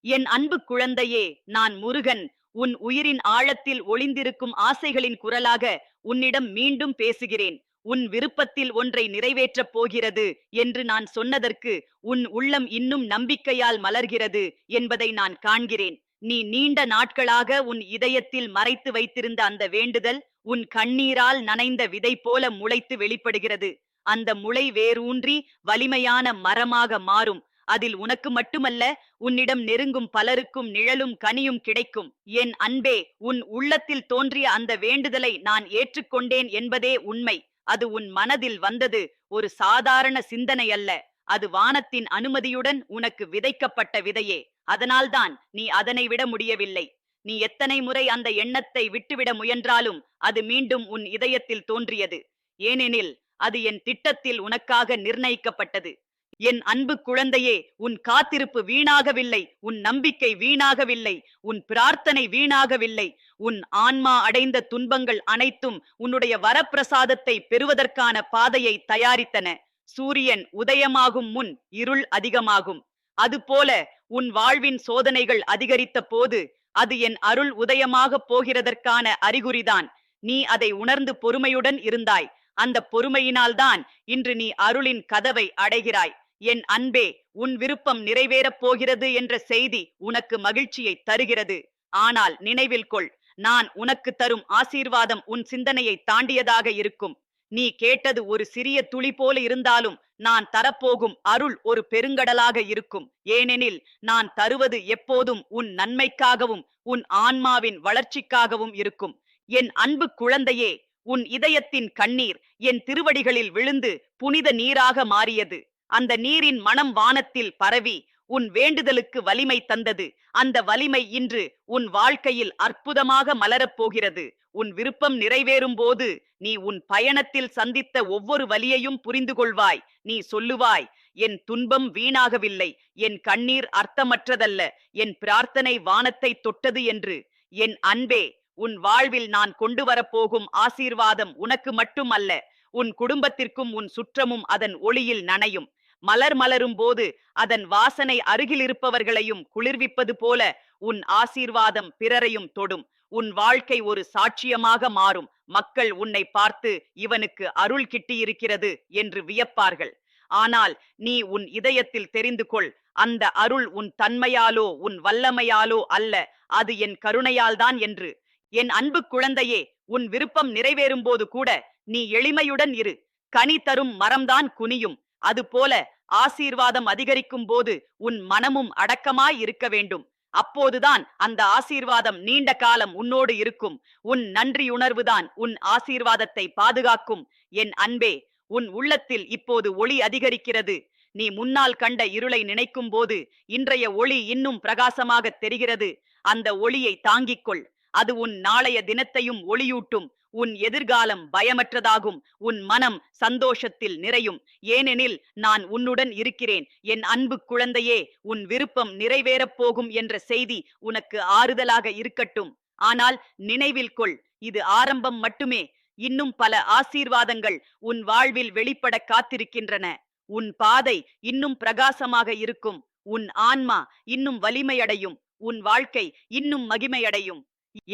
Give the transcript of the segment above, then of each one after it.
என் அன்பு குழந்தையே, நான் முருகன். உன் உயிரின் ஆழத்தில் ஒளிந்திருக்கும் ஆசைகளின் குரலாக உன்னிடம் மீண்டும் பேசுகிறேன். உன் விருப்பத்தில் ஒன்றை நிறைவேற்றப் போகிறது என்று நான் சொன்னதற்கு உன் உள்ளம் இன்னும் நம்பிக்கையால் மலர்கிறது என்பதை நான் காண்கிறேன். நீ நீண்ட நாட்களாக உன் இதயத்தில் மறைத்து வைத்திருந்த அந்த வேண்டுதல் உன் கண்ணீரால் நனைந்த விதை போல முளைத்து வெளிப்படுகிறது. அந்த முளை வேரூன்றி வலிமையான மரமாக மாறும். அதில் உனக்கு மட்டுமல்ல, உன்னிடம் நெருங்கும் பலருக்கும் நிழலும் கனியும் கிடைக்கும். என் அன்பே, உன் உள்ளத்தில் தோன்றிய அந்த வேண்டுதலை நான் ஏற்றுக்கொண்டேன் என்பதே உண்மை. அது உன் மனதில் வந்தது ஒரு சாதாரண சிந்தனை அல்ல. அது வானத்தின் அனுமதியுடன் உனக்கு விதைக்கப்பட்ட விதையே. அதனால்தான் நீ அதனை விட முடியவில்லை. நீ எத்தனை முறை அந்த எண்ணத்தை விட்டுவிட முயன்றாலும் அது மீண்டும் உன் இதயத்தில் தோன்றியது. ஏனெனில் அது என் திட்டத்தில் உனக்காக நிர்ணயிக்கப்பட்டது. என் அன்பு குழந்தையே, உன் காத்திருப்பு வீணாகவில்லை, உன் நம்பிக்கை வீணாகவில்லை, உன் பிரார்த்தனை வீணாகவில்லை. உன் ஆன்மா அடைந்த துன்பங்கள் அனைத்தும் உன்னுடைய வரப்பிரசாதத்தை பெறுவதற்கான பாதையை தயாரித்தன. சூரியன் உதயமாகும் முன் இருள் அதிகமாகும். அதுபோல உன் வாழ்வின் சோதனைகள் அதிகரித்த போது அது என் அருள் உதயமாக போகிறதற்கான அறிகுறிதான். நீ அதை உணர்ந்து பொறுமையுடன் இருந்தாய். அந்த பொறுமையினால்தான் இன்று நீ அருளின் கதவை அடைகிறாய். என் அன்பே, உன் விருப்பம் நிறைவேறப் போகிறது என்ற செய்தி உனக்கு மகிழ்ச்சியை தருகிறது. ஆனால் நினைவில் கொள், நான் உனக்கு தரும் ஆசீர்வாதம் உன் சிந்தனையை தாண்டியதாக இருக்கும். நீ கேட்டது ஒரு சிறிய துளி போல இருந்தாலும் நான் தரப்போகும் அருள் ஒரு பெருங்கடலாக இருக்கும். ஏனெனில் நான் தருவது எப்போதும் உன் நன்மைக்காகவும் உன் ஆன்மாவின் வளர்ச்சிக்காகவும் இருக்கும். என் அன்பு குழந்தையே, உன் இதயத்தின் கண்ணீர் என் திருவடிகளில் விழுந்து புனித நீராக மாறியது. அந்த நீரின் மனம் வானத்தில் பரவி உன் வேண்டுதலுக்கு வலிமை தந்தது. அந்த வலிமை இன்று உன் வாழ்க்கையில் அற்புதமாக மலரப் போகிறது. உன் விருப்பம் நிறைவேறும் போது நீ உன் பயணத்தில் சந்தித்த ஒவ்வொரு வலியையும் புரிந்து கொள்வாய். நீ சொல்லுவாய், என் துன்பம் வீணாகவில்லை, என் கண்ணீர் அர்த்தமற்றதல்ல, என் பிரார்த்தனை வானத்தை தொட்டது என்று. என் அன்பே, உன் வாழ்வில் நான் கொண்டு வரப்போகும் ஆசீர்வாதம் உனக்கு மட்டும் அல்ல, உன் குடும்பத்திற்கும் உன் சுற்றமும் அதன் ஒளியில் நனையும். மலர் மலரும் போது அதன் வாசனை அருகில் இருப்பவர்களையும் குளிர்விப்பது போல உன் ஆசீர்வாதம் பிறரையும் தொடும். உன் வாழ்க்கை ஒரு சாட்சியமாக மாறும். மக்கள் உன்னை பார்த்து இவனுக்கு அருள் கிட்டியிருக்கிறது என்று வியப்பார்கள். ஆனால் நீ உன் இதயத்தில் தெரிந்து கொள், அந்த அருள் உன் தன்மையாலோ உன் வல்லமையாலோ அல்ல, அது என் கருணையால்தான் என்று. என் அன்பு குழந்தையே, உன் விருப்பம் நிறைவேறும் போது கூட நீ எளிமையுடன் இரு. கனி தரும் மரம்தான் குனியும். அதுபோல ஆசீர்வாதம் அதிகரிக்கும் போது உன் மனமும் அடக்கமாய் இருக்க வேண்டும். அப்போதுதான் அந்த ஆசீர்வாதம் நீண்ட காலம் உன்னோடு இருக்கும். உன் நன்றியுணர்வுதான் உன் ஆசீர்வாதத்தை பாதுகாக்கும். என் அன்பே, உன் உள்ளத்தில் இப்போது ஒளி அதிகரிக்கிறது. நீ முன்னால் கண்ட இருளை நினைக்கும் போது இன்றைய ஒளி இன்னும் பிரகாசமாக தெரிகிறது. அந்த ஒளியை தாங்கிக்கொள். அது உன் நாளைய தினத்தையும் ஒளியூட்டும். உன் எதிர்காலம் பயமற்றதாகும். உன் மனம் சந்தோஷத்தில் நிறையும். ஏனெனில் நான் உன்னுடன் இருக்கிறேன். என் அன்பு குழந்தையே, உன் விருப்பம் நிறைவேறப் போகும் என்ற செய்தி உனக்கு ஆறுதலாக இருக்கட்டும். ஆனால் நினைவில் கொள், இது ஆரம்பம் மட்டுமே. இன்னும் பல ஆசீர்வாதங்கள் உன் வாழ்வில் வெளிப்பட காத்திருக்கின்றன. உன் பாதை இன்னும் பிரகாசமாக இருக்கும். உன் ஆன்மா இன்னும் வலிமையடையும். உன் வாழ்க்கை இன்னும் மகிமையடையும்.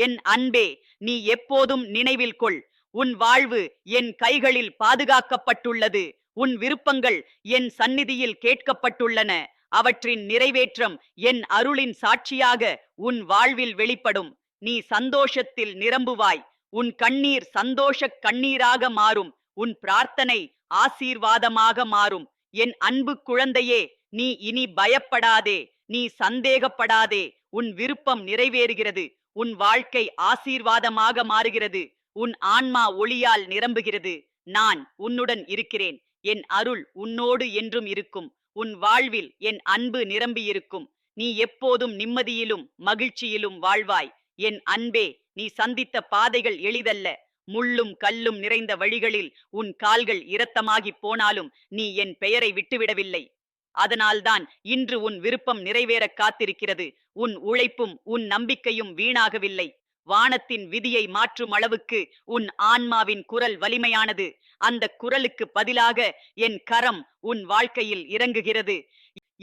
என் அன்பே, நீ எப்போதும் நினைவில் கொள், உன் வாழ்வு என் கைகளில் பாதுகாக்கப்பட்டுள்ளது. உன் விருப்பங்கள் என் சந்நிதியில் கேட்கப்பட்டுள்ளன. அவற்றின் நிறைவேற்றம் என் அருளின் சாட்சியாக உன் வாழ்வில் வெளிப்படும். நீ சந்தோஷத்தில் நிரம்புவாய். உன் கண்ணீர் சந்தோஷக் கண்ணீராக மாறும். உன் பிரார்த்தனை ஆசீர்வாதமாக மாறும். என் அன்பு குழந்தையே, நீ இனி பயப்படாதே, நீ சந்தேகப்படாதே. உன் விருப்பம் நிறைவேறுகிறது. உன் வாழ்க்கை ஆசீர்வாதமாக மாறுகிறது. உன் ஆன்மா ஒளியால் நிரம்புகிறது. நான் உன்னுடன் இருக்கிறேன். என் அருள் உன்னோடு என்றும் இருக்கும். உன் வாழ்வில் என் அன்பு நிரம்பியிருக்கும். நீ எப்போதும் நிம்மதியிலும் மகிழ்ச்சியிலும் வாழ்வாய். என் அன்பே, நீ சந்தித்த பாதைகள் எளிதல்ல. முள்ளும் கல்லும் நிறைந்த வழிகளில் உன் கால்கள் இரத்தமாகி போனாலும் நீ என் பெயரை விட்டுவிடவில்லை. அதனால்தான் இன்று உன் விருப்பம் நிறைவேற காத்திருக்கிறது. உன் உழைப்பும் உன் நம்பிக்கையும் வீணாகவில்லை. வானத்தின் விதியை மாற்றும் அளவுக்கு உன் ஆன்மாவின் குரல் வலிமையானது. அந்த குரலுக்கு பதிலாக என் கரம் உன் வாழ்க்கையில் இறங்குகிறது.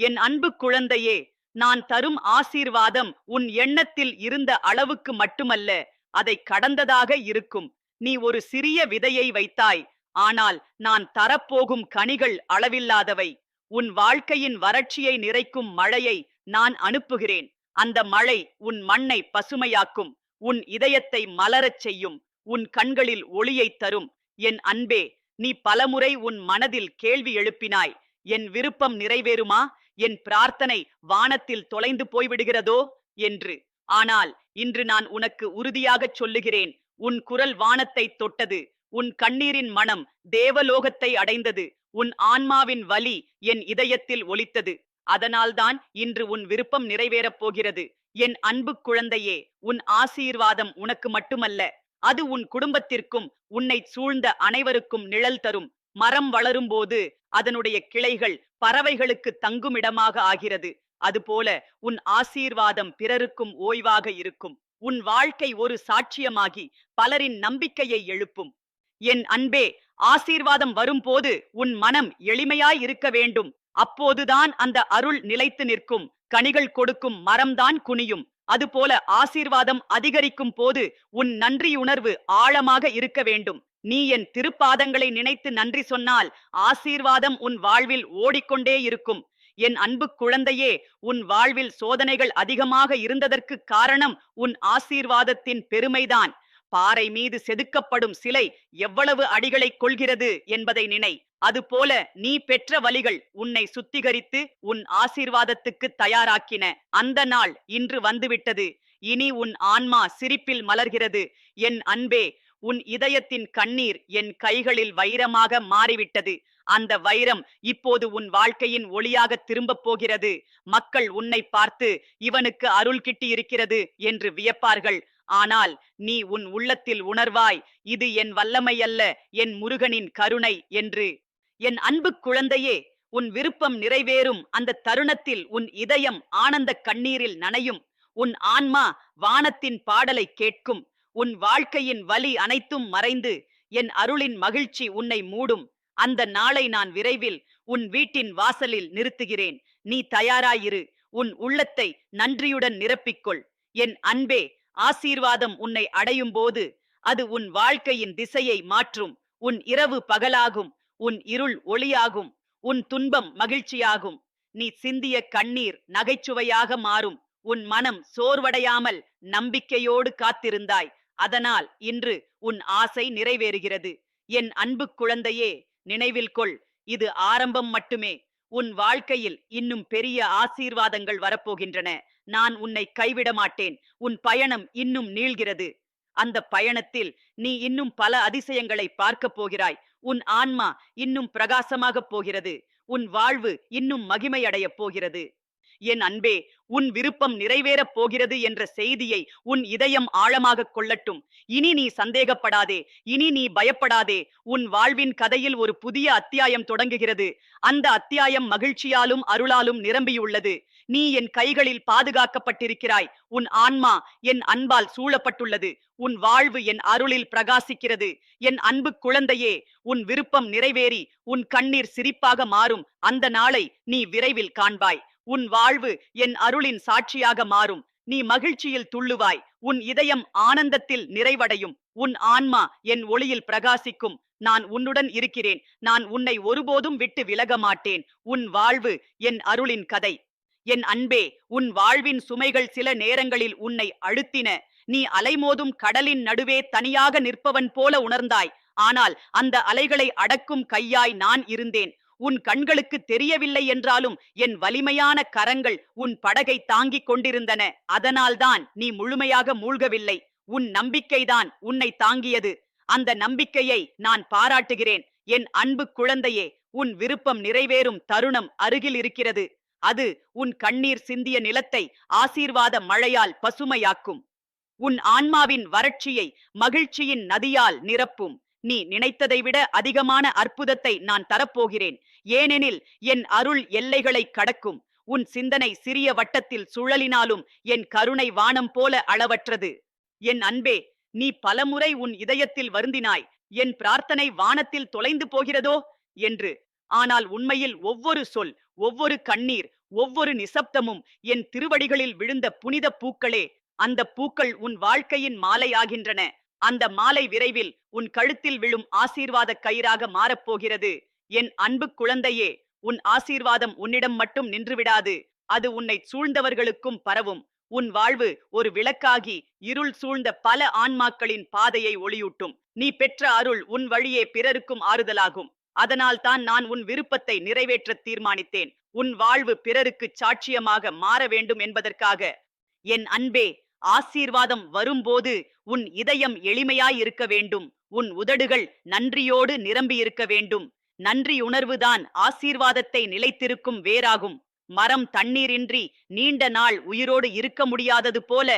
என் அன்பு குழந்தையே, நான் தரும் ஆசீர்வாதம் உன் எண்ணத்தில் இருந்த அளவுக்கு மட்டுமல்ல, அதை கடந்ததாக இருக்கும். நீ ஒரு சிறிய விதையை வைத்தாய், ஆனால் நான் தரப்போகும் கனிகள் அளவில்லாதவை. உன் வாழ்க்கையின் வறட்சியை நிறைக்கும் மழையை நான் அனுப்புகிறேன். அந்த மழை உன் மண்ணை பசுமையாக்கும், உன் இதயத்தை மலரச் செய்யும், உன் கண்களில் ஒளியைத் தரும். என் அன்பே, நீ பலமுறை உன் மனதில் கேள்வி எழுப்பினாய், என் விருப்பம் நிறைவேறுமா, என் பிரார்த்தனை வானத்தில் தொலைந்து போய்விடுகிறதோ என்று. ஆனால் இன்று நான் உனக்கு உறுதியாகச் சொல்லுகிறேன், உன் குரல் வானத்தை தொட்டது, உன் கண்ணீரின் மனம் தேவலோகத்தை அடைந்தது, உன் ஆன்மாவின் வலி என் இதயத்தில் ஒலித்தது. அதனால்தான் இன்று உன் விருப்பம் நிறைவேறப் போகிறது. என் அன்பு குழந்தையே, உன் ஆசீர்வாதம் உனக்கு மட்டுமல்ல, அது உன் குடும்பத்திற்கும் உன்னை சூழ்ந்த அனைவருக்கும் நிழல் தரும். மரம் வளரும் போது அதனுடைய கிளைகள் பறவைகளுக்கு தங்குமிடமாக ஆகிறது. அதுபோல உன் ஆசீர்வாதம் பிறருக்கும் ஓய்வாக இருக்கும். உன் வாழ்க்கை ஒரு சாட்சியமாகி பலரின் நம்பிக்கையை எழுப்பும். என் அன்பே, ஆசீர்வாதம் வரும்போது உன் மனம் எளிமையாய் இருக்க வேண்டும். அப்போதுதான் அந்த அருள் நிலைத்து நிற்கும். கனிகள் கொடுக்கும் மரம்தான் குனியும். அதுபோல ஆசீர்வாதம் அதிகரிக்கும் போது உன் நன்றியுணர்வு ஆழமாக இருக்க வேண்டும். நீ என் திருப்பாதங்களை நினைத்து நன்றி சொன்னால் ஆசீர்வாதம் உன் வாழ்வில் ஓடிக்கொண்டே இருக்கும். என் அன்பு குழந்தையே, உன் வாழ்வில் சோதனைகள் அதிகமாக இருந்ததற்கு காரணம் உன் ஆசீர்வாதத்தின் பெருமைதான். பாறை மீது செதுக்கப்படும் சிலை எவ்வளவு அடிகளை கொள்கிறது என்பதை நினை. அதுபோல நீ பெற்ற வலிகள் உன்னை சுத்திகரித்து உன் ஆசீர்வாதத்துக்கு தயாராக்கின. அந்த நாள் இன்று வந்துவிட்டது. இனி உன் ஆன்மா சிரிப்பில் மலர்கிறது. என் அன்பே, உன் இதயத்தின் கண்ணீர் என் கைகளில் வைரமாக மாறிவிட்டது. அந்த வைரம் இப்போது உன் வாழ்க்கையின் ஒளியாக திரும்பப் போகிறது. மக்கள் உன்னை பார்த்து இவனுக்கு அருள் கிட்டி இருக்கிறது என்று வியப்பார்கள். ஆனால் நீ உன் உள்ளத்தில் உணர்வாய், இது என் வல்லமை அல்ல, என் முருகனின் கருணை என்று. என் அன்பு குழந்தையே, உன் விருப்பம் நிறைவேறும் அந்த தருணத்தில் உன் இதயம் ஆனந்த கண்ணீரில் நனையும். உன் ஆன்மா வானத்தின் பாடலை கேட்கும். உன் வாழ்க்கையின் வலி அனைத்தும் மறைந்து என் அருளின் மகிழ்ச்சி உன்னை மூடும். அந்த நாளை நான் விரைவில் உன் வீட்டின் வாசலில் நிறுத்துகிறேன். நீ தயாராயிரு. உன் உள்ளத்தை நன்றியுடன் நிரப்பிக்கொள். என் அன்பே, ஆசீர்வாதம் உன்னை அடையும் போது அது உன் வாழ்க்கையின் திசையை மாற்றும். உன் இரவு பகலாகும், உன் இருள் ஒளியாகும், உன் துன்பம் மகிழ்ச்சியாகும். நீ சிந்திய கண்ணீர் நகைச்சுவையாக மாறும். உன் மனம் சோர்வடையாமல் நம்பிக்கையோடு காத்திருந்தாய். அதனால் இன்று உன் ஆசை நிறைவேறுகிறது. என் அன்பு குழந்தையே, நினைவில் கொள், இது ஆரம்பம் மட்டுமே. உன் வாழ்க்கையில் இன்னும் பெரிய ஆசீர்வாதங்கள் வரப்போகின்றன. நான் உன்னை கைவிட மாட்டேன். உன் பயணம் இன்னும் நீள்கிறது. அந்த பயணத்தில் நீ இன்னும் பல அதிசயங்களை பார்க்க போகிறாய். உன் ஆன்மா இன்னும் பிரகாசமாக போகிறது. உன் வாழ்வு இன்னும் மகிமையடையப் போகிறது. என் அன்பே, உன் விருப்பம் நிறைவேறப் போகிறது என்ற செய்தியை உன் இதயம் ஆழமாக கொள்ளட்டும். இனி நீ சந்தேகப்படாதே, இனி நீ பயப்படாதே. உன் வாழ்வின் கதையில் ஒரு புதிய அத்தியாயம் தொடங்குகிறது. அந்த அத்தியாயம் மகிழ்ச்சியாலும் அருளாலும் நிரம்பியுள்ளது. நீ என் கைகளில் பாதுகாக்கப்பட்டிருக்கிறாய். உன் ஆன்மா என் அன்பால் சூழப்பட்டுள்ளது. உன் வாழ்வு என் அருளில் பிரகாசிக்கிறது. என் அன்பு குழந்தையே, உன் விருப்பம் நிறைவேறி உன் கண்ணீர் சிரிப்பாக மாறும் அந்த நாளை நீ விரைவில் காண்பாய். உன் வாழ்வு என் அருளின் சாட்சியாக மாறும். நீ மகிழ்ச்சியில் துள்ளுவாய். உன் இதயம் ஆனந்தத்தில் நிறைவடையும். உன் ஆன்மா என் ஒளியில் பிரகாசிக்கும். நான் உன்னுடன் இருக்கிறேன். நான் உன்னை ஒருபோதும் விட்டு விலக மாட்டேன். உன் வாழ்வு என் அருளின் கதை. என் அன்பே, உன் வாழ்வின் சுமைகள் சில நேரங்களில் உன்னை அழுத்தின. நீ அலைமோதும் கடலின் நடுவே தனியாக நிற்பவன் போல உணர்ந்தாய். ஆனால் அந்த அலைகளை அடக்கும் கையாய் நான் இருந்தேன். உன் கண்களுக்கு தெரியவில்லை என்றாலும் என் வலிமையான கரங்கள் உன் படகை தாங்கிக் கொண்டிருந்தன. அதனால்தான் நீ முழுமையாக மூழ்கவில்லை. உன் நம்பிக்கைதான் உன்னை தாங்கியது. அந்த நம்பிக்கையை நான் பாராட்டுகிறேன். என் அன்பு குழந்தையே, உன் விருப்பம் நிறைவேறும் தருணம் அருகில் இருக்கிறது. அது உன் கண்ணீர் சிந்திய நிலத்தை ஆசீர்வாத மழையால் பசுமையாக்கும். உன் ஆன்மாவின் வறட்சியை மகிழ்ச்சியின் நதியால் நிரப்பும். நீ நினைத்ததை விட அதிகமான அற்புதத்தை நான் தரப்போகிறேன். ஏனெனில் என் அருள் எல்லைகளை கடக்கும். உன் சிந்தனை சிறிய வட்டத்தில் சுழலினாலும் என் கருணை வானம் போல அளவற்றது. என் அன்பே, நீ பலமுறை உன் இதயத்தில் வருந்தினாய், என் பிரார்த்தனை வானத்தில் தொலைந்து போகிறதோ என்று. ஆனால் உண்மையில் ஒவ்வொரு சொல், ஒவ்வொரு கண்ணீர், ஒவ்வொரு நிசப்தமும் என் திருவடிகளில் விழுந்த புனித பூக்களே, அந்த பூக்கள் உன் வாழ்க்கையின் மாலையாகின்றன. அந்த மாலை விரைவில் உன் கழுத்தில் விழும் ஆசீர்வாத கயிறாக மாறப்போகிறது. என் அன்பு குழந்தையே, உன் ஆசீர்வாதம் உன்னிடம் மட்டும் நின்றுவிடாது. அது உன்னை சூழ்ந்தவர்களுக்கும் பரவும். உன் வாழ்வு ஒரு விளக்காகி இருள் சூழ்ந்த பல ஆன்மாக்களின் பாதையை ஒளியூட்டும். நீ பெற்ற அருள் உன் வழியே பிறருக்கும் ஆறுதலாகும். அதனால் தான் நான் உன் விருப்பத்தை நிறைவேற்ற தீர்மானித்தேன். உன் வாழ்வு பிறருக்கு சாட்சியமாக மாற வேண்டும் என்பதற்காக. என் அன்பே, ஆசீர்வாதம் வரும்போது உன் இதயம் எளிமையாய் இருக்க வேண்டும். உன் உதடுகள் நன்றியோடு நிரம்பி இருக்க வேண்டும். நன்றியுணர்வுதான் ஆசீர்வாதத்தை நிலைத்திருக்கும் வேராகும். மரம் தண்ணீரின்றி நீண்ட நாள் உயிரோடு இருக்க முடியாதது போல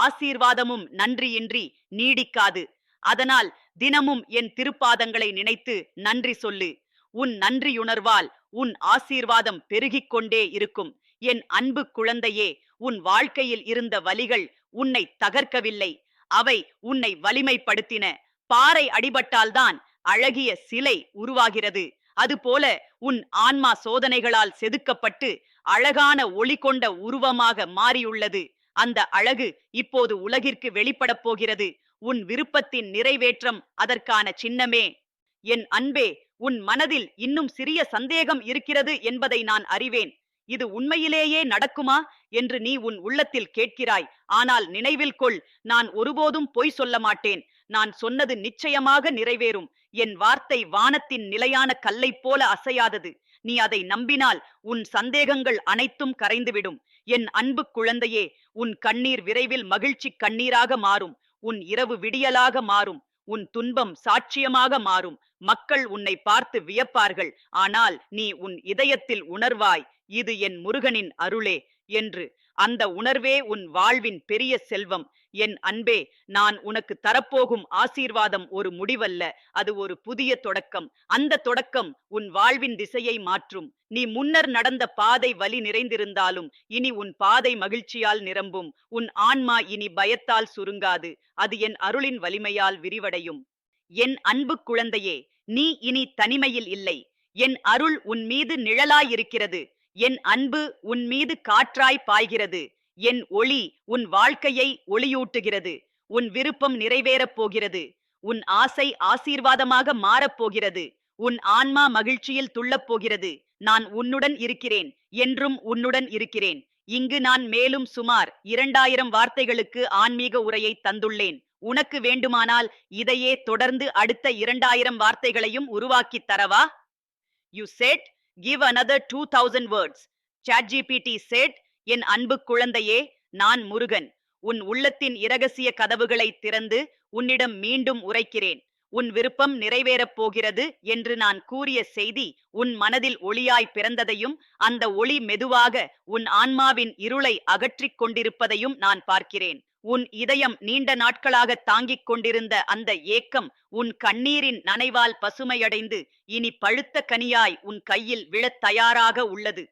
ஆசீர்வாதமும் நன்றியின்றி நீடிக்காது. அதனால் தினமும் என் திருப்பாதங்களை நினைத்து நன்றி சொல்லு. உன் நன்றியுணர்வால் உன் ஆசீர்வாதம் பெருகிக் கொண்டே இருக்கும். என் அன்பு குழந்தையே, உன் வாழ்க்கையில் இருந்த வலிகள் உன்னை தகர்க்கவில்லை, அவை உன்னை வலிமைப்படுத்தின. பாறை அடிபட்டால்தான் அழகிய சிலை உருவாகிறது. அதுபோல உன் ஆன்மா சோதனைகளால் செதுக்கப்பட்டு அழகான ஒளி கொண்ட உருவமாக மாறியுள்ளது. அந்த அழகு இப்போது உலகிற்கு வெளிப்படப் போகிறது. உன் விருப்பத்தின் நிறைவேற்றம் அதற்கான சின்னமே. என் அன்பே, உன் மனதில் இன்னும் சிறிய சந்தேகம் இருக்கிறது என்பதை நான் அறிவேன். இது உண்மையிலேயே நடக்குமா என்று நீ உன் உள்ளத்தில் கேட்கிறாய். ஆனால் நினைவில் கொள், நான் ஒருபோதும் பொய் சொல்ல மாட்டேன். நான் சொன்னது நிச்சயமாக நிறைவேறும். என் வார்த்தை வானத்தின் நிலையான கல்லை போல அசையாதது. நீ அதை நம்பினால் உன் சந்தேகங்கள் அனைத்தும் கரைந்துவிடும். என் அன்பு குழந்தையே, உன் கண்ணீர் விரைவில் மகிழ்ச்சி கண்ணீராக மாறும். உன் இரவு விடியலாக மாறும். உன் துன்பம் சாட்சியமாக மாறும். மக்கள் உன்னை பார்த்து வியப்பார்கள். ஆனால் நீ உன் இதயத்தில் உணர்வாய், இது என் முருகனின் அருளே என்று. அந்த உணர்வே உன் வாழ்வின் பெரிய செல்வம். என் அன்பே, நான் உனக்கு தரப்போகும் ஆசீர்வாதம் ஒரு முடிவல்ல, அது ஒரு புதிய தொடக்கம். அந்த தொடக்கம் உன் வாழ்வின் திசையை மாற்றும். நீ முன்னர் நடந்த பாதை வலி நிறைந்திருந்தாலும் இனி உன் பாதை மகிழ்ச்சியால் நிரம்பும். உன் ஆன்மா இனி பயத்தால் சுருங்காது. அது என் அருளின் வலிமையால் விரிவடையும். என் அன்பு குழந்தையே, நீ இனி தனிமையில் இல்லை. என் அருள் உன் மீது நிழலாயிருக்கிறது. என் அன்பு உன் மீது காற்றாய் பாய்கிறது. என் ஒளி உன் வாழ்க்கையை ஒளியூட்டுகிறது. உன் விருப்பம் நிறைவேறப் போகிறது. உன் ஆசை ஆசீர்வாதமாக மாறப்போகிறது. உன் ஆன்மா மகிழ்ச்சியில் துள்ளப் போகிறது. நான் உன்னுடன் இருக்கிறேன், என்றும் உன்னுடன் இருக்கிறேன். இங்கு நான் மேலும் சுமார் 2000 வார்த்தைகளுக்கு ஆன்மீக உரையை தந்துள்ளேன். உனக்கு வேண்டுமானால் இதையே தொடர்ந்து அடுத்த 2000 வார்த்தைகளையும் உருவாக்கித் தரவா? You said, give another 2000 words. ChatGPT said, என் அன்பு குழந்தையே, நான் முருகன். உன் உள்ளத்தின் இரகசிய கதவுகளை திறந்து உன்னிடம் மீண்டும் உரைக்கிறேன். உன் விருப்பம் நிறைவேறப் போகிறது என்று நான் கூறிய செய்தி உன் மனதில் ஒளியாய் பிறந்ததையும் அந்த ஒளி மெதுவாக உன் ஆன்மாவின் இருளை அகற்றிக் கொண்டிருப்பதையும் நான் பார்க்கிறேன். உன் இதயம் நீண்ட நாட்களாக தாங்கிக் கொண்டிருந்த அந்த ஏக்கம் உன் கண்ணீரின் நனைவால் பசுமையடைந்து இனி பழுத்த கனியாய் உன் கையில் விழத் தயாராக உள்ளது.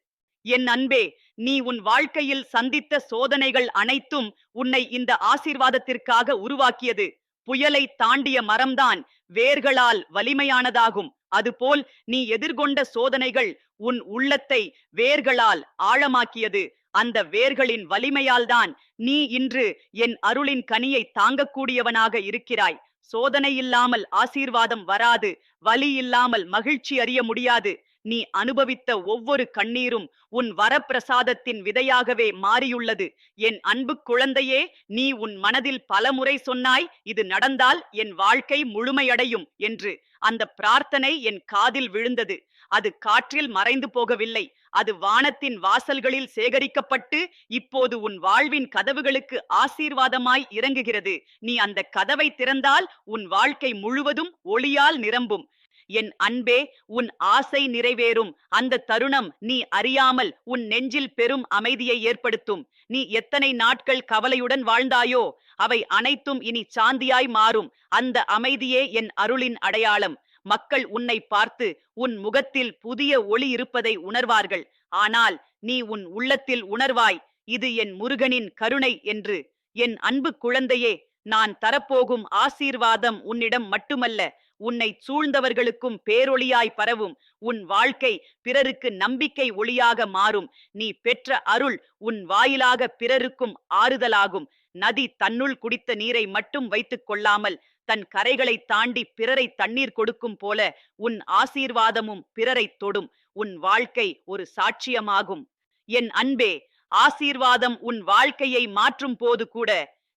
என் அன்பே, நீ உன் வாழ்க்கையில் சந்தித்த சோதனைகள் அனைத்தும் உன்னை இந்த ஆசீர்வாதத்திற்காக உருவாக்கியது. புயலை தாண்டிய மரம்தான் வேர்களால் வலிமையானதாகும். அதுபோல் நீ எதிர்கொண்ட சோதனைகள் உன் உள்ளத்தை வேர்களால் ஆழமாக்கியது. அந்த வேர்களின் வலிமையால் தான் நீ இன்று என் அருளின் கனியை தாங்கக்கூடியவனாக இருக்கிறாய். சோதனை இல்லாமல் ஆசீர்வாதம் வராது. வலி இல்லாமல் மகிழ்ச்சி அறிய முடியாது. நீ அனுபவித்த ஒவ்வொரு கண்ணீரும் உன் வரப்பிரசாதத்தின் விதையாகவே மாறியுள்ளது. என் அன்பு குழந்தையே, நீ உன் மனதில் பலமுறை சொன்னாய், இது நடந்தால் என் வாழ்க்கை முழுமையடையும் என்று. அந்த பிரார்த்தனை என் காதில் விழுந்தது. அது காற்றில் மறைந்து போகவில்லை. அது வானத்தின் வாசல்களில் சேகரிக்கப்பட்டு இப்போது உன் வாழ்வின் கதவுகளுக்கு ஆசீர்வாதமாய் இறங்குகிறது. நீ அந்த கதவை திறந்தால் உன் வாழ்க்கை முழுவதும் ஒளியால் நிரம்பும். என் அன்பே, உன் ஆசை நிறைவேறும். அந்த தருணம் நீ அறியாமல் உன் நெஞ்சில் பெரும் அமைதியை ஏற்படுத்தும். நீ எத்தனை நாட்கள் கவலையுடன் வாழ்ந்தாயோ அவை அனைத்தும் இனி சாந்தியாய் மாறும். அந்த அமைதியே என் அருளின் அடையாளம். மக்கள் உன்னை பார்த்து உன் முகத்தில் புதிய ஒளி இருப்பதை உணர்வார்கள். ஆனால் நீ உன் உள்ளத்தில் உணர்வாய், இது என் முருகனின் கருணை என்று. என் அன்பு குழந்தையே, நான் தரப்போகும் ஆசீர்வாதம் உன்னிடம் மட்டுமல்ல, உன்னை சூழ்ந்தவர்களுக்கும் பேரொளியாய் பரவும். உன் வாழ்க்கை பிறருக்கு நம்பிக்கை ஒளியாக மாறும். நீ பெற்ற அருள் உன் வாயிலாக பிறருக்கும் ஆறுதலாகும். நதி தன்னுள் குடித்த நீரை மட்டும் வைத்துக் கொள்ளாமல் தன் கரைகளை தாண்டி பிறரை தண்ணீர் கொடுக்கும் போல உன் ஆசீர்வாதமும் பிறரை தொடும். உன் வாழ்க்கை ஒரு சாட்சியமாகும். என் அன்பே, ஆசீர்வாதம் உன் வாழ்க்கையை மாற்றும் போது கூட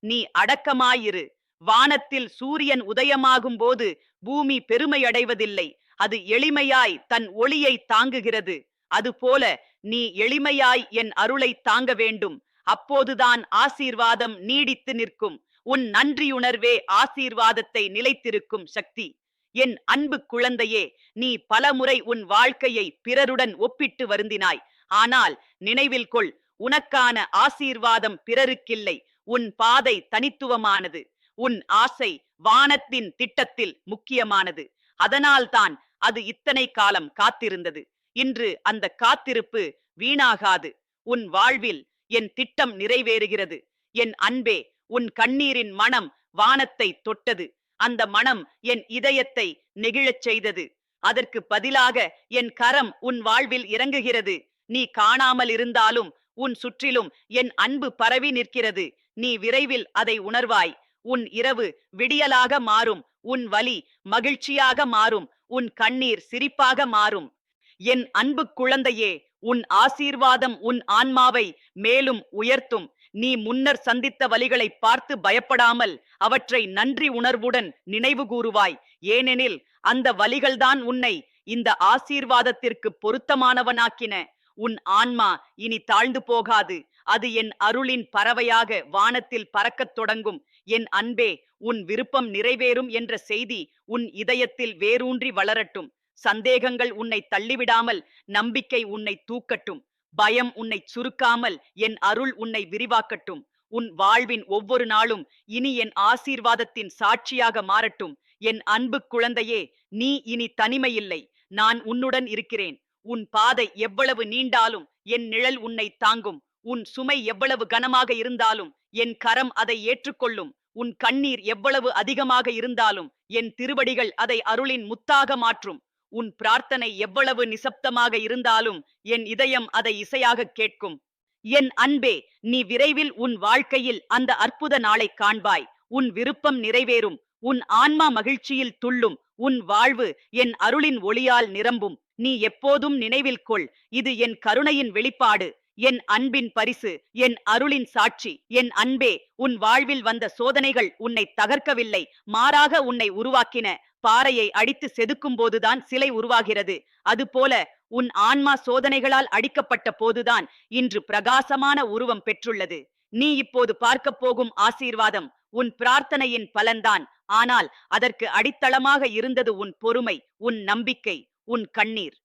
நீ அடக்கமாயிரு. வானத்தில் சூரியன் உதயமாகும் போது பூமி பெருமையடைவதில்லை, அது எளிமையாய் தன் ஒளியை தாங்குகிறது. அதுபோல நீ எளிமையாய் என் அருளை தாங்க வேண்டும். அப்போதுதான் ஆசீர்வாதம் நீடித்து நிற்கும். உன் நன்றியுணர்வே ஆசீர்வாதத்தை நிலைத்திருக்கும் சக்தி. என் அன்பு குழந்தையே, நீ பலமுறை உன் வாழ்க்கையை பிறருடன் ஒப்பிட்டு வருந்தினாய். ஆனால் நினைவில் கொள், உனக்கான ஆசீர்வாதம் பிறருக்கில்லை. உன் பாதை தனித்துவமானது. உன் ஆசை வானத்தின் திட்டத்தில் முக்கியமானது. அதனால்தான் அது இத்தனை காலம் காத்திருந்தது. இன்று அந்த காத்திருப்பு வீணாகாது. உன் வாழ்வில் என் திட்டம் நிறைவேறுகிறது. என் அன்பே, உன் கண்ணீரின் மனம் வானத்தை தொட்டது. அந்த மனம் என் இதயத்தை நெகிழச் செய்தது. அதற்கு பதிலாக என் கரம் உன் வாழ்வில் இறங்குகிறது. நீ காணாமல் இருந்தாலும் உன் சுற்றிலும் என் அன்பு பரவி நிற்கிறது. நீ விரைவில் அதை உணர்வாய். உன் இரவு விடியலாக மாறும். உன் வலி மகிழ்ச்சியாக மாறும். உன் கண்ணீர் சிரிப்பாக மாறும். என் அன்பு குழந்தையே, உன் ஆசீர்வாதம் உன் ஆன்மாவை மேலும் உயர்த்தும். நீ முன்னர் சந்தித்த வலிகளை பார்த்து பயப்படாமல் அவற்றை நன்றி உணர்வுடன் நினைவு கூறுவாய். ஏனெனில் அந்த வலிகள்தான் உன்னை இந்த ஆசீர்வாதத்திற்கு பொருத்தமானவனாக்கின. உன் ஆன்மா இனி தாழ்ந்து போகாது. அது என் அருளின் பறவையாக வானத்தில் பறக்கத் தொடங்கும். என் அன்பே, உன் விருப்பம் நிறைவேறும் என்ற செய்தி உன் இதயத்தில் வேரூன்றி வளரட்டும். சந்தேகங்கள் உன்னை தள்ளிவிடாமல் நம்பிக்கை உன்னை தூக்கட்டும். பயம் உன்னை சுருக்காமல் என் அருள் உன்னை விரிவாக்கட்டும். உன் வாழ்வின் ஒவ்வொரு நாளும் இனி என் ஆசீர்வாதத்தின் சாட்சியாக மாறட்டும். என் அன்பு குழந்தையே, நீ இனி தனிமையில்லை. நான் உன்னுடன் இருக்கிறேன். உன் பாதை எவ்வளவு நீண்டாலும் என் நிழல் உன்னை தாங்கும். உன் சுமை எவ்வளவு கனமாக இருந்தாலும் என் கரம் அதை ஏற்றுக்கொள்ளும். உன் கண்ணீர் எவ்வளவு அதிகமாக இருந்தாலும் என் திருவடிகள் அதை அருளின் முத்தாக மாற்றும். உன் பிரார்த்தனை எவ்வளவு நிசப்தமாக இருந்தாலும் என் இதயம் அதை இசையாக கேட்கும். என் அன்பே, நீ விரைவில் உன் வாழ்க்கையில் அந்த அற்புத நாளை காண்பாய். உன் விருப்பம் நிறைவேறும். உன் ஆன்மா மகிழ்ச்சியில் துள்ளும். உன் வாழ்வு என் அருளின் ஒளியால் நிரம்பும். நீ எப்போதும் நினைவில் கொள், இது என் கருணையின் வெளிப்பாடு, என் அன்பின் பரிசு, என் அருளின் சாட்சி. என் அன்பே, உன் வாழ்வில் வந்த சோதனைகள் உன்னை தகர்க்கவில்லை, மாறாக உன்னை உருவாக்கின. பாறையை அடித்து செதுக்கும் போதுதான் சிலை உருவாகிறது. அதுபோல உன் ஆன்மா சோதனைகளால் அடிக்கப்பட்ட போதுதான் இன்று பிரகாசமான உருவம் பெற்றுள்ளது. நீ இப்போது பார்க்க போகும் ஆசீர்வாதம் உன் பிரார்த்தனையின் பலன்தான். ஆனால் அதற்கு அடித்தளமாக இருந்தது உன் பொறுமை, உன் நம்பிக்கை, உன் கண்ணீர்.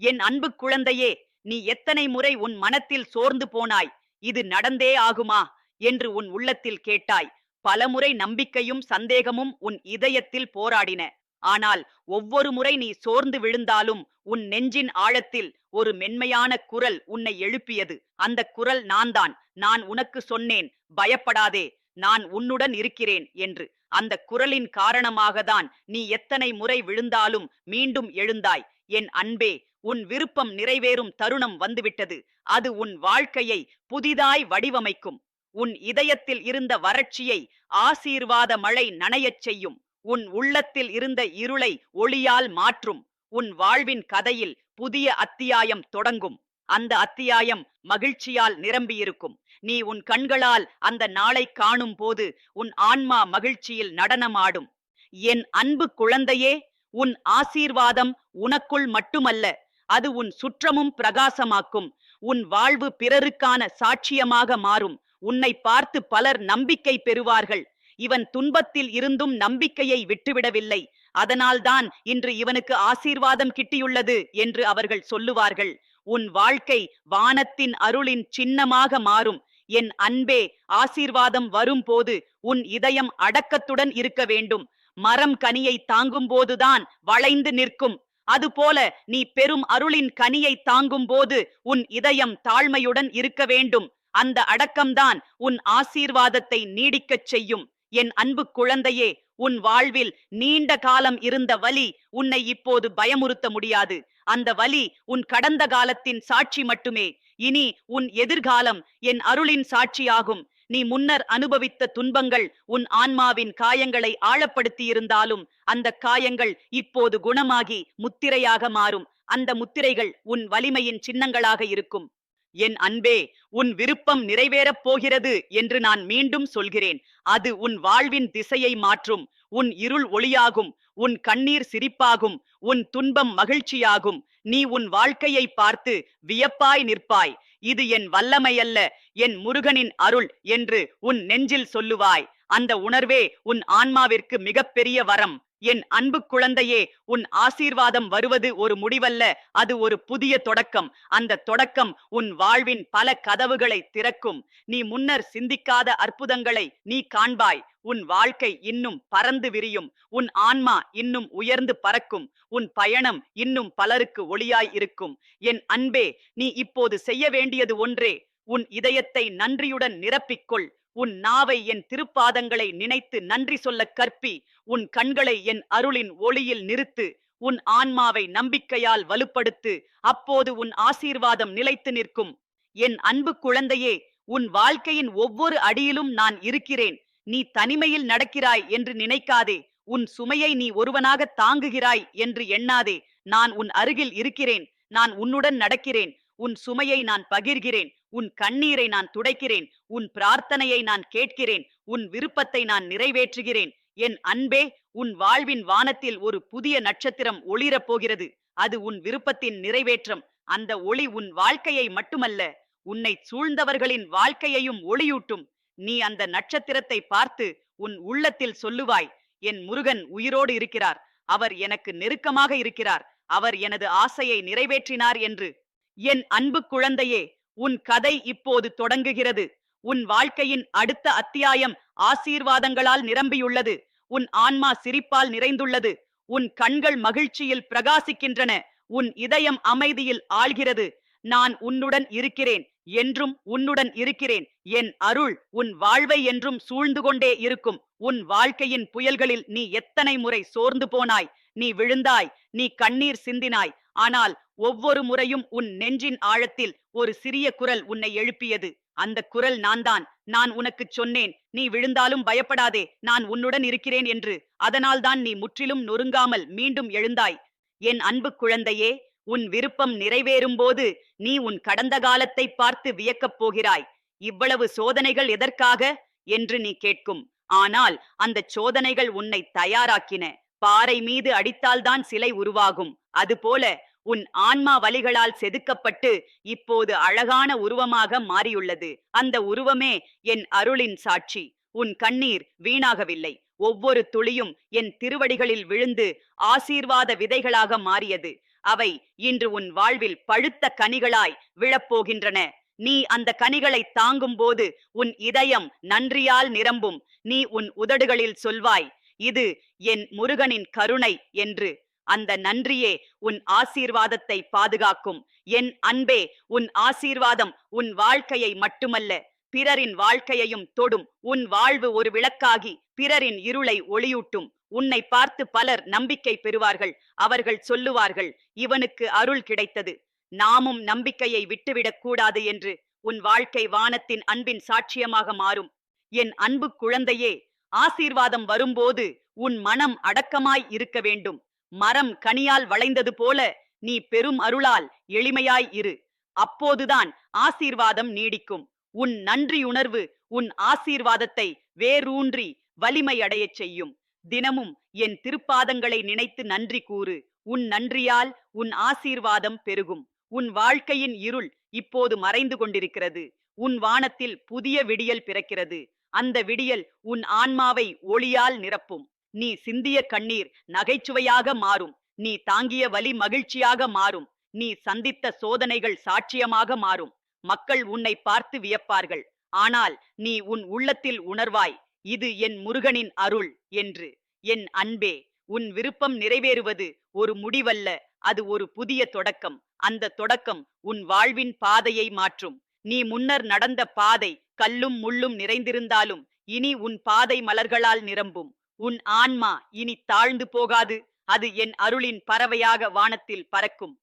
என் அன்பு குழந்தையே, நீ எத்தனை முறை உன் மனத்தில் சோர்ந்து போனாய்? இது நடந்தே ஆகுமா என்று உன் உள்ளத்தில் கேட்டாய். பலமுறை நம்பிக்கையும் சந்தேகமும் உன் இதயத்தில் போராடின. ஆனால் ஒவ்வொரு முறை நீ சோர்ந்து விழுந்தாலும் உன் நெஞ்சின் ஆழத்தில் ஒரு மென்மையான குரல் உன்னை எழுப்பியது. அந்த குரல் நான்தான். நான் உனக்கு சொன்னேன், பயப்படாதே, நான் உன்னுடன் இருக்கிறேன் என்று. அந்த குரலின் காரணமாகத்தான் நீ எத்தனை முறை விழுந்தாலும் மீண்டும் எழுந்தாய். என் அன்பே, உன் விருப்பம் நிறைவேறும் தருணம் வந்துவிட்டது. அது உன் வாழ்க்கையை புதிதாய் வடிவமைக்கும். உன் இதயத்தில் இருந்த வறட்சியை ஆசீர்வாத மழை நனையச் செய்யும். உன் உள்ளத்தில் இருந்த இருளை ஒளியால் மாற்றும். உன் வாழ்வின் கதையில் புதிய அத்தியாயம் தொடங்கும். அந்த அத்தியாயம் மகிழ்ச்சியால் நிரம்பியிருக்கும். நீ உன் கண்களால் அந்த நாளை காணும் போது உன் ஆன்மா மகிழ்ச்சியில் நடனமாடும். என் அன்பு குழந்தையே, உன் ஆசீர்வாதம் உனக்குள் மட்டுமல்ல, அது உன் சுற்றமும் பிரகாசமாக்கும். உன் வாழ்வு பிறருக்கான சாட்சியமாக மாறும். உன்னை பார்த்து பலர் நம்பிக்கை பெறுவார்கள். இவன் துன்பத்தில் இருந்தும் நம்பிக்கையை விட்டுவிடவில்லை, அதனால்தான் இன்று இவனுக்கு ஆசீர்வாதம் கிட்டியுள்ளது என்று அவர்கள் சொல்லுவார்கள். உன் வாழ்க்கை வானத்தின் அருளின் சின்னமாக மாறும். என் அன்பே, ஆசீர்வாதம் வரும்போது உன் இதயம் அடக்கத்துடன் இருக்க வேண்டும். மரம் கனியை தாங்கும் போதுதான் வளைந்து நிற்கும். அதுபோல நீ பெரும் அருளின் கனியை தாங்கும் போது உன் இதயம் தாழ்மையுடன் இருக்க வேண்டும். அந்த அடக்கம்தான் உன் ஆசீர்வாதத்தை நீடிக்கச் செய்யும். என் அன்பு குழந்தையே, உன் வாழ்வில் நீண்ட காலம் இருந்த வலி உன்னை இப்போது பயமுறுத்த முடியாது. அந்த வலி உன் கடந்த காலத்தின் சாட்சி மட்டுமே. இனி உன் எதிர்காலம் என் அருளின் சாட்சியாகும். நீ முன்னர் அனுபவித்த துன்பங்கள் உன் ஆன்மாவின் காயங்களை ஆழப்படுத்தியிருந்தாலும் அந்த காயங்கள் இப்போது குணமாகி முத்திரையாக மாறும். அந்த முத்திரைகள் உன் வலிமையின் சின்னங்களாக இருக்கும். என் அன்பே, உன் விருப்பம் நிறைவேறப் போகிறது என்று நான் மீண்டும் சொல்கிறேன். அது உன் வாழ்வின் திசையை மாற்றும். உன் இருள் ஒளியாகும். உன் கண்ணீர் சிரிப்பாகும். உன் துன்பம் மகிழ்ச்சியாகும். நீ உன் வாழ்க்கையை பார்த்து வியப்பாய் நிற்பாய். இது என் வல்லமையல்ல, என் முருகனின் அருள் என்று உன் நெஞ்சில் சொல்லுவாய். அந்த உணர்வே உன் ஆன்மாவிற்கு மிகப்பெரிய வரம். என் அன்பு குழந்தையே, உன் ஆசீர்வாதம் வருவது ஒரு முடிவல்ல, அது ஒரு புதிய தொடக்கம். அந்த தொடக்கம் உன் வாழ்வின் பல கதவுகளை திறக்கும். நீ முன்னர் சிந்திக்காத அற்புதங்களை நீ காண்பாய். உன் வாழ்க்கை இன்னும் பறந்து விரியும். உன் ஆன்மா இன்னும் உயர்ந்து பறக்கும். உன் பயணம் இன்னும் பலருக்கு ஒளியாய் இருக்கும். என் அன்பே, நீ இப்போது செய்ய வேண்டியது ஒன்றே. உன் இதயத்தை நன்றியுடன் நிரப்பிக்கொள். உன் நாவை என் திருப்பாதங்களை நினைத்து நன்றி சொல்ல கற்பி. உன் கண்களை என் அருளின் ஒளியில் நிறுத்து. உன் ஆன்மாவை நம்பிக்கையால் வலுப்படுத்து. அப்போது உன் ஆசீர்வாதம் நிலைத்து நிற்கும். என் அன்பு குழந்தையே, உன் வாழ்க்கையின் ஒவ்வொரு அடியிலும் நான் இருக்கிறேன். நீ தனிமையில் நடக்கிறாய் என்று நினைக்காதே. உன் சுமையை நீ ஒருவனாக தாங்குகிறாய் என்று எண்ணாதே. நான் உன் அருகில் இருக்கிறேன். நான் உன்னுடன் நடக்கிறேன். உன் சுமையை நான் பகிர்கிறேன். உன் கண்ணீரை நான் துடைக்கிறேன். உன் பிரார்த்தனையை நான் கேட்கிறேன். உன் விருப்பத்தை நான் நிறைவேற்றுகிறேன். என் அன்பே, உன் வாழ்வின் வானத்தில் ஒரு புதிய நட்சத்திரம் ஒளிரப் போகிறது. அது உன் விருப்பத்தின் நிறைவேற்றம். அந்த ஒளி உன் வாழ்க்கையை மட்டுமல்ல, உன்னை சூழ்ந்தவர்களின் வாழ்க்கையையும் ஒளியூட்டும். நீ அந்த நட்சத்திரத்தை பார்த்து உன் உள்ளத்தில் சொல்லுவாய், என் முருகன் உயிரோடு இருக்கிறார். அவர் எனக்கு நெருக்கமாக இருக்கிறார். அவர் எனது ஆசையை நிறைவேற்றினார் என்று. என் அன்பு குழந்தையே, உன் கதை இப்போது தொடங்குகிறது. உன் வாழ்க்கையின் அடுத்த அத்தியாயம் ஆசீர்வாதங்களால் நிரம்பியுள்ளது. உன் ஆன்மா சிரிப்பால் நிறைந்துள்ளது. உன் கண்கள் மகிழ்ச்சியில் பிரகாசிக்கின்றன. உன் இதயம் அமைதியில் ஆழ்கிறது. நான் உன்னுடன் இருக்கிறேன். என்றும் உன்னுடன் இருக்கிறேன். என் அருள் உன் வாழ்வை என்றும் சூழ்ந்து கொண்டே இருக்கும். உன் வாழ்க்கையின் புயல்களில் நீ எத்தனை முறை சோர்ந்து போனாய். நீ விழுந்தாய். நீ கண்ணீர் சிந்தினாய். ஆனால் ஒவ்வொரு முறையும் உன் நெஞ்சின் ஆழத்தில் ஒரு சிறிய குரல் உன்னை எழுப்பியது. அந்த குரல் நான்தான். நான் உனக்கு சொன்னேன், நீ விழுந்தாலும் பயப்படாதே, நான் உன்னுடன் இருக்கிறேன் என்று. அதனால்தான் நீ முற்றிலும் நொறுங்காமல் மீண்டும் எழுந்தாய். என் அன்பு குழந்தையே, உன் விருப்பம் நிறைவேறும் போது நீ உன் கடந்த காலத்தை பார்த்து வியக்கப் போகிறாய். இவ்வளவு சோதனைகள் எதற்காக என்று நீ கேட்கும். ஆனால் அந்த சோதனைகள் உன்னை தயாராக்கின. பாறை மீது அடித்தால்தான் சிலை உருவாகும். அதுபோல உன் ஆன்மா வலிகளால் செதுக்கப்பட்டு இப்போது அழகான உருவமாக மாறியுள்ளது. அந்த உருவமே என் அருளின் சாட்சி. உன் கண்ணீர் வீணாகவில்லை. ஒவ்வொரு துளியும் என் திருவடிகளில் விழுந்து ஆசீர்வாத விதைகளாக மாறியது. அவை இன்று உன் வாழ்வில் பழுத்த கனிகளாய் விழப்போகின்றன. நீ அந்த கனிகளை தாங்கும் போது உன் இதயம் நன்றியால் நிரம்பும். நீ உன் உதடுகளில் சொல்வாய், இது என் முருகனின் கருணை என்று. அந்த நன்றியே உன் ஆசீர்வாதத்தை பாதுகாக்கும். என் அன்பே, உன் ஆசீர்வாதம் உன் வாழ்க்கையை மட்டுமல்ல, பிறரின் வாழ்க்கையையும் தொடும். உன் வாழ்வு ஒரு விளக்காகி பிறரின் இருளை ஒளியூட்டும். உன்னை பார்த்து பலர் நம்பிக்கை பெறுவார்கள். அவர்கள் சொல்லுவார்கள், இவனுக்கு அருள் கிடைத்தது, நாமும் நம்பிக்கையை விட்டுவிடக் கூடாது என்று. உன் வாழ்க்கை வானத்தின் அன்பின் சாட்சியமாக மாறும். என் அன்பு குழந்தையே, ஆசீர்வாதம் வரும்போது உன் மனம் அடக்கமாய் இருக்க வேண்டும். மரம் கனியால் வளைந்தது போல நீ பெரும் அருளால் எளிமையாய் இரு. அப்போதுதான் ஆசீர்வாதம் நீடிக்கும். உன் நன்றியுணர்வு உன் ஆசீர்வாதத்தை வேரூன்றி வலிமை அடையச் செய்யும். தினமும் என் திருப்பாதங்களை நினைத்து நன்றி கூறு. உன் நன்றியால் உன் ஆசீர்வாதம் பெருகும். உன் வாழ்க்கையின் இருள் இப்போது மறைந்து கொண்டிருக்கிறது. உன் வானத்தில் புதிய விடியல் பிறக்கிறது. அந்த விடியல் உன் ஆன்மாவை ஒளியால் நிரப்பும். நீ சிந்திய கண்ணீர் நகைச்சுவையாக மாறும். நீ தாங்கிய வலி மகிழ்ச்சியாக மாறும். நீ சந்தித்த சோதனைகள் சாட்சியமாக மாறும். மக்கள் உன்னை பார்த்து வியப்பார்கள். ஆனால் நீ உன் உள்ளத்தில் உணர்வாய், இது என் முருகனின் அருள் என்று. என் அன்பே, உன் விருப்பம் நிறைவேறுவது ஒரு முடிவல்ல, அது ஒரு புதிய தொடக்கம். அந்த தொடக்கம் உன் வாழ்வின் பாதையை மாற்றும். நீ முன்னர் நடந்த பாதை கல்லும் முள்ளும் நிறைந்திருந்தாலும் இனி உன் பாதை மலர்களால் நிரம்பும். உன் ஆன்மா இனி தாழ்ந்து போகாது. அது என் அருளின் பறவையாக வானத்தில் பறக்கும்.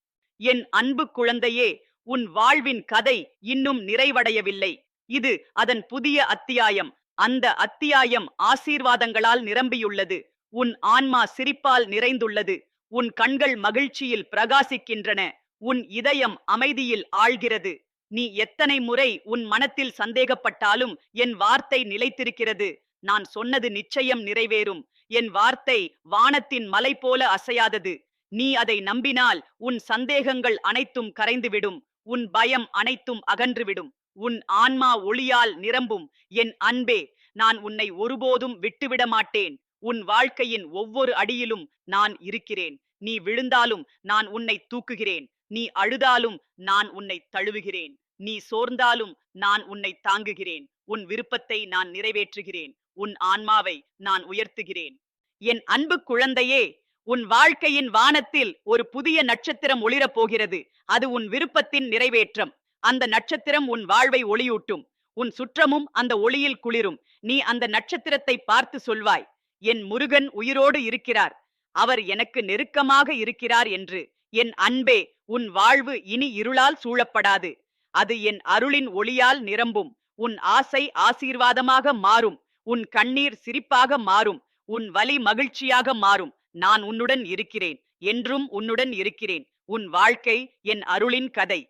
என் அன்பு குழந்தையே, உன் வாழ்வின் கதை இன்னும் நிறைவடையவில்லை. இது அதன் புதிய அத்தியாயம். அந்த அத்தியாயம் ஆசீர்வாதங்களால் நிரம்பியுள்ளது. உன் ஆன்மா சிரிப்பால் நிறைந்துள்ளது. உன் கண்கள் மகிழ்ச்சியில் பிரகாசிக்கின்றன. உன் இதயம் அமைதியில் ஆழ்கிறது. நீ எத்தனை முறை உன் மனத்தில் சந்தேகப்பட்டாலும் என் வார்த்தை நிலைத்திருக்கிறது. நான் சொன்னது நிச்சயம் நிறைவேறும். என் வார்த்தை வானத்தின் மலை போல அசையாதது. நீ அதை நம்பினால் உன் சந்தேகங்கள் அனைத்தும் கரைந்துவிடும். உன் பயம் அனைத்தும் அகன்றுவிடும். உன் ஆன்மா ஒளியால் நிரம்பும். என் அன்பே, நான் உன்னை ஒருபோதும் விட்டுவிட மாட்டேன். உன் வாழ்க்கையின் ஒவ்வொரு அடியிலும் நான் இருக்கிறேன். நீ விழுந்தாலும் நான் உன்னை தூக்குகிறேன். நீ அழுதாலும் நான் உன்னை தழுவுகிறேன். நீ சோர்ந்தாலும் நான் உன்னை தாங்குகிறேன். உன் விருப்பத்தை நான் நிறைவேற்றுகிறேன். உன் ஆன்மாவை நான் உயர்த்துகிறேன். என் அன்பு குழந்தையே, உன் வாழ்க்கையின் வானத்தில் ஒரு புதிய நட்சத்திரம் ஒளிரப் போகிறது. அது உன் விருப்பத்தின் நிறைவேற்றம். அந்த நட்சத்திரம் உன் வாழ்வை ஒளியூட்டும். உன் சுற்றமும் அந்த ஒளியில் குளிரும். நீ அந்த நட்சத்திரத்தை பார்த்து சொல்வாய், என் முருகன் உயிரோடு இருக்கிறார். அவர் எனக்கு நெருக்கமாக இருக்கிறார் என்று. என் அன்பே, உன் வாழ்வு இனி இருளால் சூழப்படாது. அது என் அருளின் ஒளியால் நிரம்பும். உன் ஆசை ஆசீர்வாதமாக மாறும். உன் கண்ணீர் சிரிப்பாக மாறும். உன் வலி மகிழ்ச்சியாக மாறும். நான் உன்னுடன் இருக்கிறேன். என்றும் உன்னுடன் இருக்கிறேன். உன் வாழ்க்கை என் அருளின் கதை.